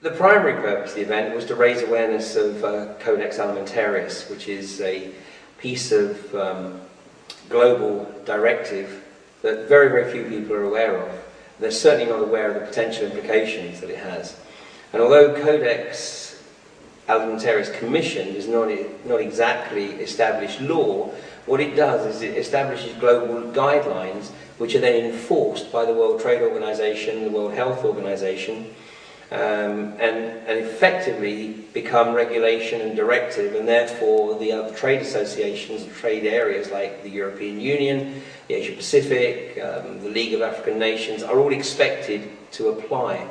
The primary purpose of the event was to raise awareness of Codex Alimentarius, which is a piece of global directive that very, very few people are aware of. They're certainly not aware of the potential implications that it has. And although Codex Alimentarius Commission is not exactly established law, what it does is it establishes global guidelines which are then enforced by the World Trade Organization, the World Health Organization, and effectively become regulation and directive, and therefore the other trade associations and trade areas like the European Union, the Asia Pacific, the League of African Nations are all expected to apply.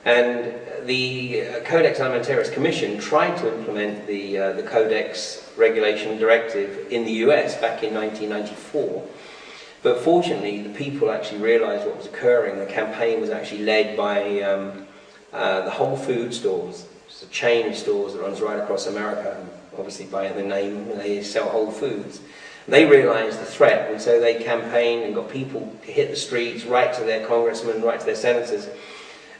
And the Codex Alimentarius Commission tried to implement the Codex Regulation Directive in the US back in 1994. But fortunately, the people actually realised what was occurring. The campaign was actually led by the Whole Food stores. It's a chain of stores that runs right across America, obviously by the name, they sell Whole Foods. They realised the threat, and so they campaigned and got people to hit the streets, right to their congressmen, right to their senators.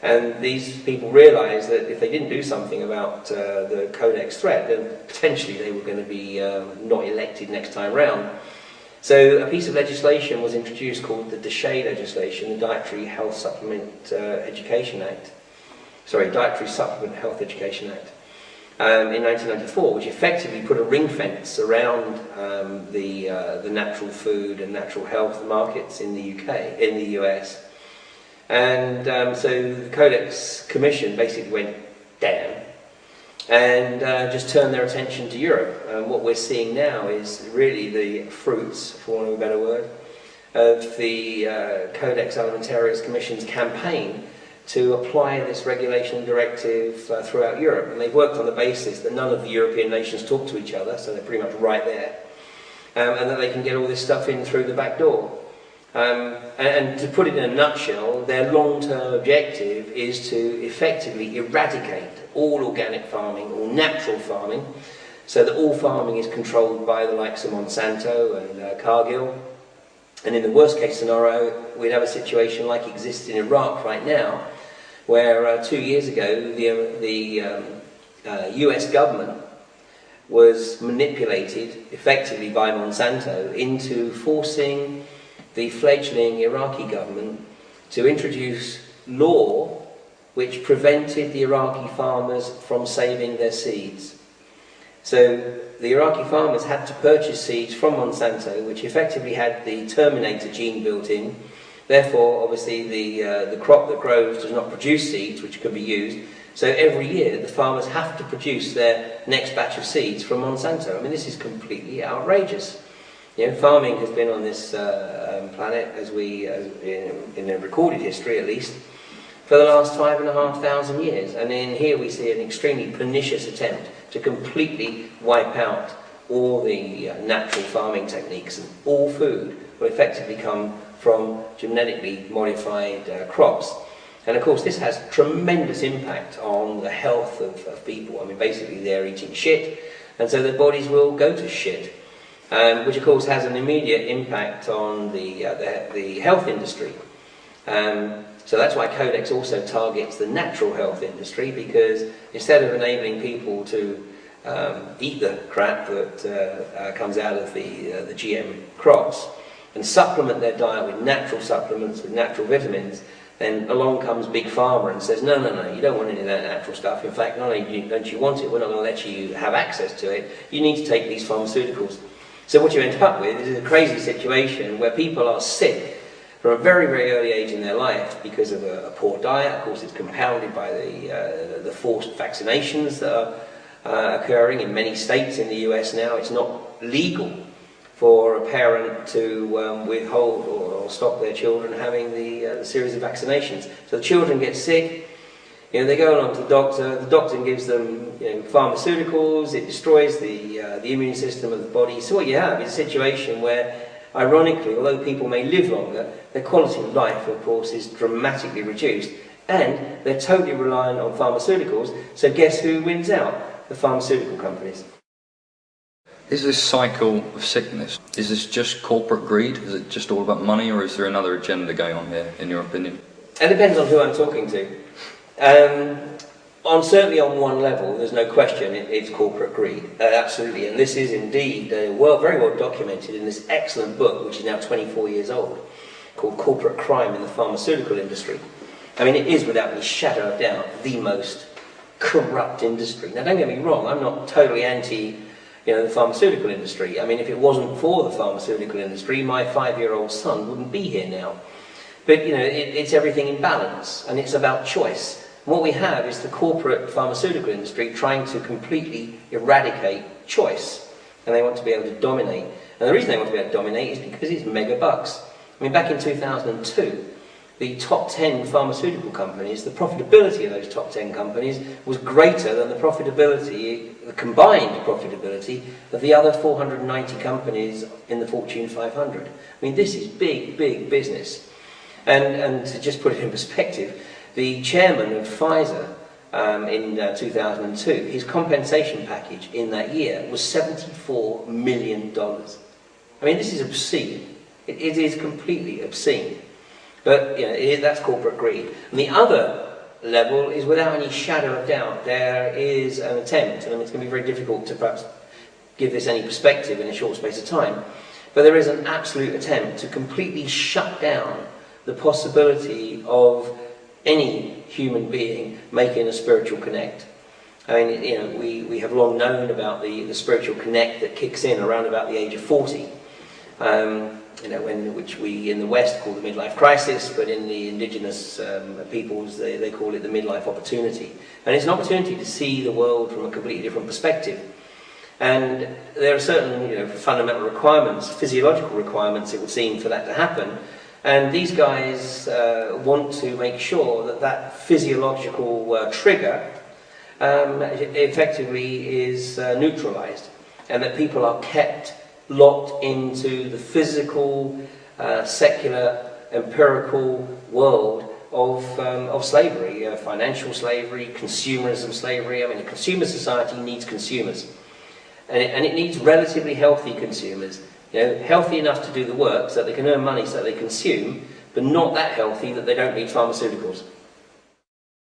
And these people realised that if they didn't do something about the Codex threat, then potentially they were going to be not elected next time round. So a piece of legislation was introduced called the DSHEA legislation, the Dietary Health Supplement Education Act. Sorry, Dietary Supplement Health Education Act. In 1994, which effectively put a ring fence around the natural food and natural health markets in the UK, in the US. And so the Codex Commission basically went down and just turned their attention to Europe. And what we're seeing now is really the fruits, for want of a better word, of the Codex Alimentarius Commission's campaign to apply this regulation directive throughout Europe. And they've worked on the basis that none of the European nations talk to each other, so they're pretty much right there, and that they can get all this stuff in through the back door. And to put it in a nutshell, their long-term objective is to effectively eradicate all organic farming, all natural farming, so that all farming is controlled by the likes of Monsanto and Cargill. And in the worst case scenario, we'd have a situation like exists in Iraq right now, where 2 years ago the US government was manipulated effectively by Monsanto into forcing the fledgling Iraqi government to introduce law which prevented the Iraqi farmers from saving their seeds. So the Iraqi farmers had to purchase seeds from Monsanto, which effectively had the Terminator gene built in. Therefore, obviously, the crop that grows does not produce seeds which can be used. So every year, the farmers have to produce their next batch of seeds from Monsanto. I mean, this is completely outrageous. You know, farming has been on this planet, in a recorded history at least, for the last 5,500 years. And in here we see an extremely pernicious attempt to completely wipe out all the natural farming techniques, and all food will effectively come from genetically modified crops. And of course this has tremendous impact on the health of people. I mean, basically they're eating shit, and so their bodies will go to shit. Which of course has an immediate impact on the health industry. So that's why Codex also targets the natural health industry, because instead of enabling people to eat the crap that comes out of the GM crops and supplement their diet with natural supplements, with natural vitamins, then along comes Big Pharma and says, no, you don't want any of that natural stuff. In fact, not only don't you want it, we're not going to let you have access to it. You need to take these pharmaceuticals. So what you end up with is a crazy situation where people are sick from a very, very early age in their life because of a poor diet. Of course, it's compounded by the forced vaccinations that are occurring in many states in the US now. It's not legal for a parent to withhold or stop their children having the series of vaccinations. So the children get sick. You know, they go along to the doctor gives them pharmaceuticals, it destroys the immune system of the body. So what you have is a situation where, ironically, although people may live longer, their quality of life, of course, is dramatically reduced, and they're totally reliant on pharmaceuticals. So guess who wins out? The pharmaceutical companies. Is this cycle of sickness, is this just corporate greed? Is it just all about money, or is there another agenda going on here, in your opinion? It depends on who I'm talking to. Certainly on one level, there's no question, it's corporate greed, absolutely. And this is indeed very well documented in this excellent book, which is now 24 years old, called Corporate Crime in the Pharmaceutical Industry. I mean, it is without any shadow of doubt the most corrupt industry. Now, don't get me wrong, I'm not totally anti, the pharmaceutical industry. I mean, if it wasn't for the pharmaceutical industry, my 5-year-old son wouldn't be here now. But, it's everything in balance, and it's about choice. What we have is the corporate pharmaceutical industry trying to completely eradicate choice, and they want to be able to dominate. And the reason they want to be able to dominate is because it's mega bucks. I mean, back in 2002, the top 10 pharmaceutical companies, the profitability of those top 10 companies was greater than the combined profitability of the other 490 companies in the Fortune 500. I mean, this is big, big business. And to just put it in perspective, the chairman of Pfizer in 2002, his compensation package in that year was $74 million. I mean, this is obscene. It is completely obscene. But that's corporate greed. And the other level is, without any shadow of doubt, there is an attempt, and it's going to be very difficult to perhaps give this any perspective in a short space of time, but there is an absolute attempt to completely shut down the possibility of any human being making a spiritual connect. I mean, we have long known about the spiritual connect that kicks in around about the age of 40, which we in the West call the midlife crisis, but in the indigenous peoples they call it the midlife opportunity. And it's an opportunity to see the world from a completely different perspective. And there are certain fundamental requirements, physiological requirements, it would seem, for that to happen. And these guys want to make sure that physiological trigger effectively is neutralized, and that people are kept locked into the physical, secular, empirical world of slavery, financial slavery, consumerism slavery. I mean, a consumer society needs consumers, and it needs relatively healthy consumers. Healthy enough to do the work so that they can earn money so that they consume, but not that healthy that they don't need pharmaceuticals.